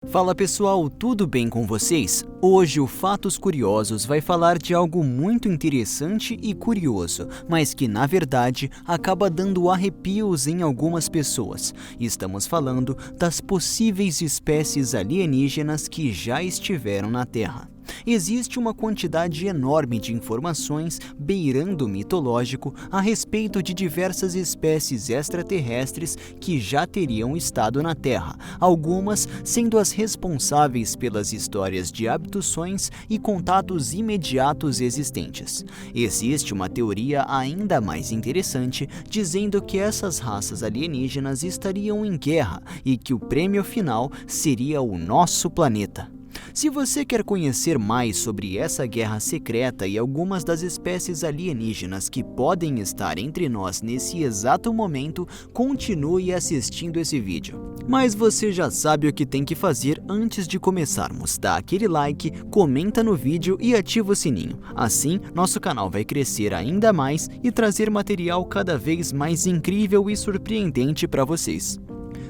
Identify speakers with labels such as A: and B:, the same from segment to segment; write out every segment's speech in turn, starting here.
A: Fala pessoal, tudo bem com vocês? Hoje o Fatos Curiosos vai falar de algo muito interessante e curioso, mas que na verdade acaba dando arrepios em algumas pessoas. Estamos falando das possíveis espécies alienígenas que já estiveram na Terra. Existe uma quantidade enorme de informações, beirando o mitológico, a respeito de diversas espécies extraterrestres que já teriam estado na Terra, algumas sendo as responsáveis pelas histórias de abduções e contatos imediatos existentes. Existe uma teoria ainda mais interessante, dizendo que essas raças alienígenas estariam em guerra e que o prêmio final seria o nosso planeta. Se você quer conhecer mais sobre essa guerra secreta e algumas das espécies alienígenas que podem estar entre nós nesse exato momento, continue assistindo esse vídeo. Mas você já sabe o que tem que fazer antes de começarmos. Dá aquele like, comenta no vídeo e ativa o sininho. Assim, nosso canal vai crescer ainda mais e trazer material cada vez mais incrível e surpreendente para vocês.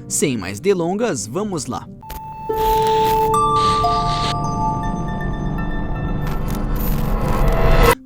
A: Sem mais delongas, vamos lá!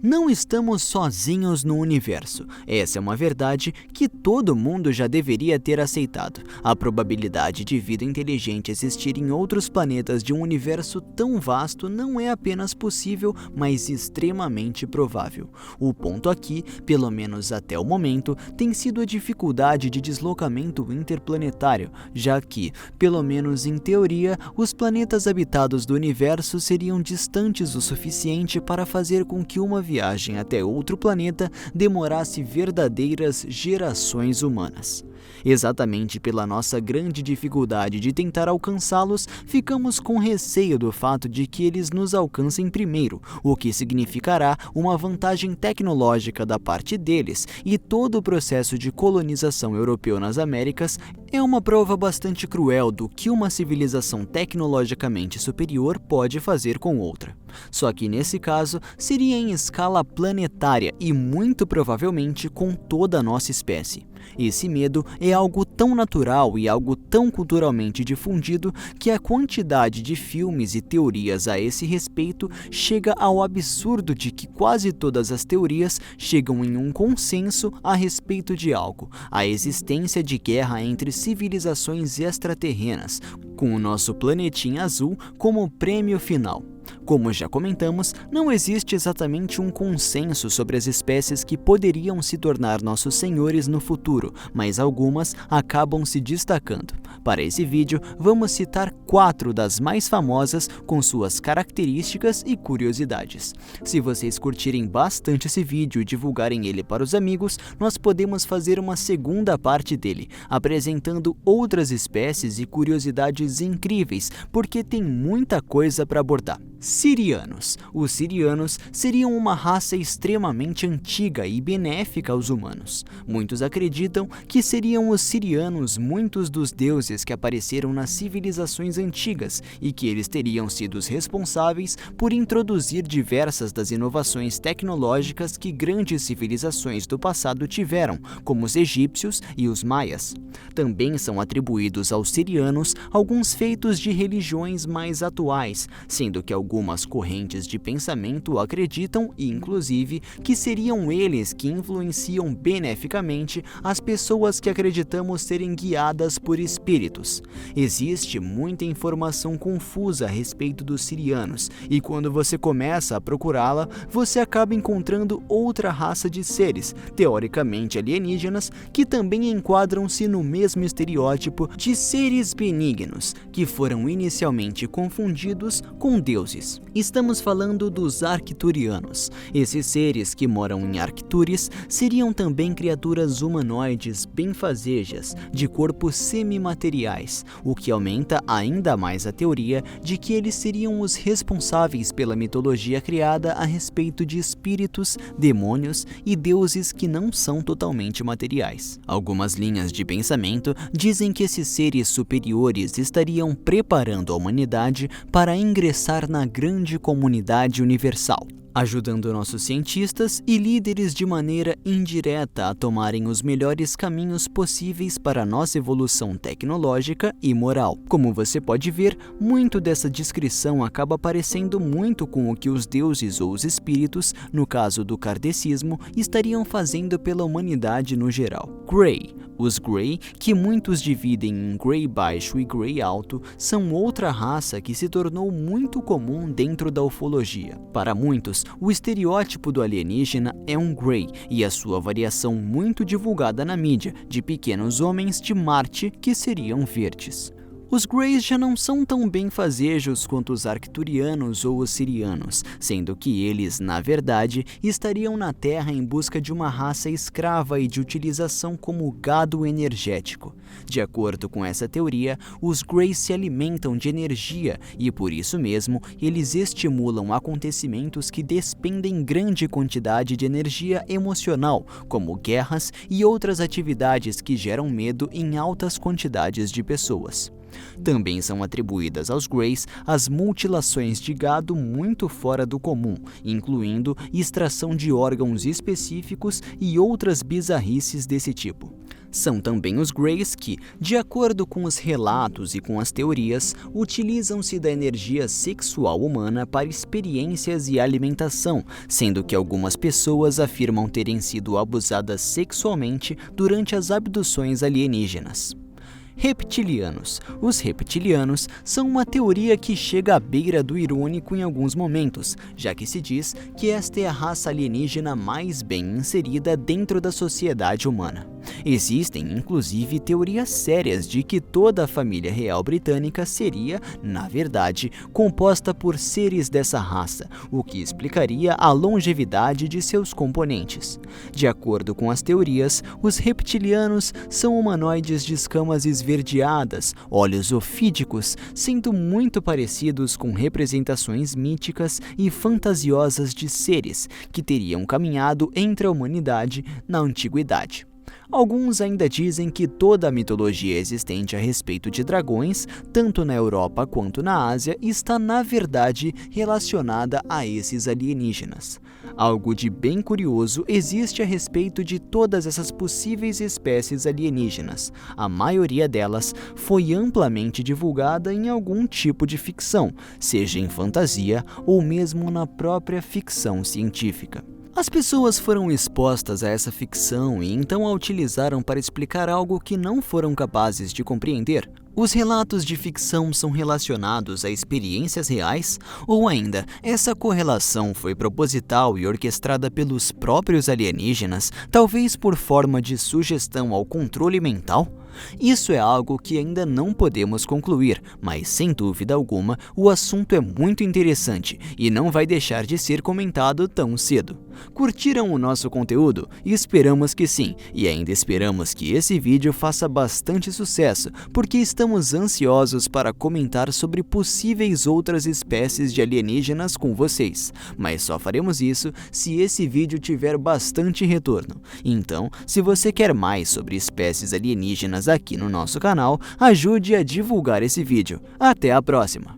A: Não estamos sozinhos no universo. Essa é uma verdade que todo mundo já deveria ter aceitado. A probabilidade de vida inteligente existir em outros planetas de um universo tão vasto não é apenas possível, mas extremamente provável. O ponto aqui, pelo menos até o momento, tem sido a dificuldade de deslocamento interplanetário, já que, pelo menos em teoria, os planetas habitados do universo seriam distantes o suficiente para fazer com que uma viagem até outro planeta demorasse verdadeiras gerações humanas. Exatamente pela nossa grande dificuldade de tentar alcançá-los, ficamos com receio do fato de que eles nos alcancem primeiro, o que significará uma vantagem tecnológica da parte deles, e todo o processo de colonização europeu nas Américas é uma prova bastante cruel do que uma civilização tecnologicamente superior pode fazer com outra. Só que nesse caso seria em escala planetária e muito provavelmente com toda a nossa espécie. Esse medo é algo tão natural e algo tão culturalmente difundido que a quantidade de filmes e teorias a esse respeito chega ao absurdo de que quase todas as teorias chegam em um consenso a respeito de algo, a existência de guerra entre civilizações extraterrenas, com o nosso planetinha azul como prêmio final. Como já comentamos, não existe exatamente um consenso sobre as espécies que poderiam se tornar nossos senhores no futuro, mas algumas acabam se destacando. Para esse vídeo, vamos citar 4 das mais famosas com suas características e curiosidades. Se vocês curtirem bastante esse vídeo e divulgarem ele para os amigos, nós podemos fazer uma segunda parte dele, apresentando outras espécies e curiosidades incríveis, porque tem muita coisa para abordar. Sirianos. Os sirianos seriam uma raça extremamente antiga e benéfica aos humanos. Muitos acreditam que seriam os sirianos muitos dos deuses que apareceram nas civilizações antigas e que eles teriam sido os responsáveis por introduzir diversas das inovações tecnológicas que grandes civilizações do passado tiveram, como os egípcios e os maias. Também são atribuídos aos sirianos alguns feitos de religiões mais atuais, sendo que algumas correntes de pensamento acreditam, inclusive, que seriam eles que influenciam beneficamente as pessoas que acreditamos serem guiadas por espíritos. Existe muita informação confusa a respeito dos sirianos, e quando você começa a procurá-la, você acaba encontrando outra raça de seres, teoricamente alienígenas, que também enquadram-se no mesmo estereótipo de seres benignos, que foram inicialmente confundidos com deuses. Estamos falando dos arcturianos. Esses seres que moram em Arcturus seriam também criaturas humanoides benfazejas, de corpos semimateriais, o que aumenta ainda mais a teoria de que eles seriam os responsáveis pela mitologia criada a respeito de espíritos, demônios e deuses que não são totalmente materiais. Algumas linhas de pensamento dizem que esses seres superiores estariam preparando a humanidade para ingressar na grande comunidade universal. ajudando nossos cientistas e líderes de maneira indireta a tomarem os melhores caminhos possíveis para a nossa evolução tecnológica e moral. Como você pode ver, muito dessa descrição acaba parecendo muito com o que os deuses ou os espíritos, no caso do kardecismo, estariam fazendo pela humanidade no geral. Grey. Os Grey, que muitos dividem em Grey baixo e Grey alto, são outra raça que se tornou muito comum dentro da ufologia. Para muitos, o estereótipo do alienígena é um Grey e a sua variação muito divulgada na mídia, de pequenos homens de Marte que seriam verdes. Os Greys já não são tão benfazejos quanto os arcturianos ou os sirianos, sendo que eles, na verdade, estariam na Terra em busca de uma raça escrava e de utilização como gado energético. De acordo com essa teoria, os Greys se alimentam de energia e, por isso mesmo, eles estimulam acontecimentos que despendem grande quantidade de energia emocional, como guerras e outras atividades que geram medo em altas quantidades de pessoas. Também são atribuídas aos Greys as mutilações de gado muito fora do comum, incluindo extração de órgãos específicos e outras bizarrices desse tipo. São também os Greys que, de acordo com os relatos e com as teorias, utilizam-se da energia sexual humana para experiências e alimentação, sendo que algumas pessoas afirmam terem sido abusadas sexualmente durante as abduções alienígenas. Reptilianos. Os reptilianos são uma teoria que chega à beira do irônico em alguns momentos, já que se diz que esta é a raça alienígena mais bem inserida dentro da sociedade humana. Existem, inclusive, teorias sérias de que toda a família real britânica seria, na verdade, composta por seres dessa raça, o que explicaria a longevidade de seus componentes. De acordo com as teorias, os reptilianos são humanoides de escamas esverdeadas, olhos ofídicos, sendo muito parecidos com representações míticas e fantasiosas de seres que teriam caminhado entre a humanidade na antiguidade. Alguns ainda dizem que toda a mitologia existente a respeito de dragões, tanto na Europa quanto na Ásia, está na verdade relacionada a esses alienígenas. Algo de bem curioso existe a respeito de todas essas possíveis espécies alienígenas. A maioria delas foi amplamente divulgada em algum tipo de ficção, seja em fantasia ou mesmo na própria ficção científica. As pessoas foram expostas a essa ficção e então a utilizaram para explicar algo que não foram capazes de compreender. Os relatos de ficção são relacionados a experiências reais? Ou ainda, essa correlação foi proposital e orquestrada pelos próprios alienígenas, talvez por forma de sugestão ao controle mental? Isso é algo que ainda não podemos concluir, mas sem dúvida alguma o assunto é muito interessante e não vai deixar de ser comentado tão cedo. Curtiram o nosso conteúdo? Esperamos que sim, e ainda esperamos que esse vídeo faça bastante sucesso, porque estamos ansiosos para comentar sobre possíveis outras espécies de alienígenas com vocês, mas só faremos isso se esse vídeo tiver bastante retorno. Então, se você quer mais sobre espécies alienígenas aqui no nosso canal, ajude a divulgar esse vídeo. Até a próxima!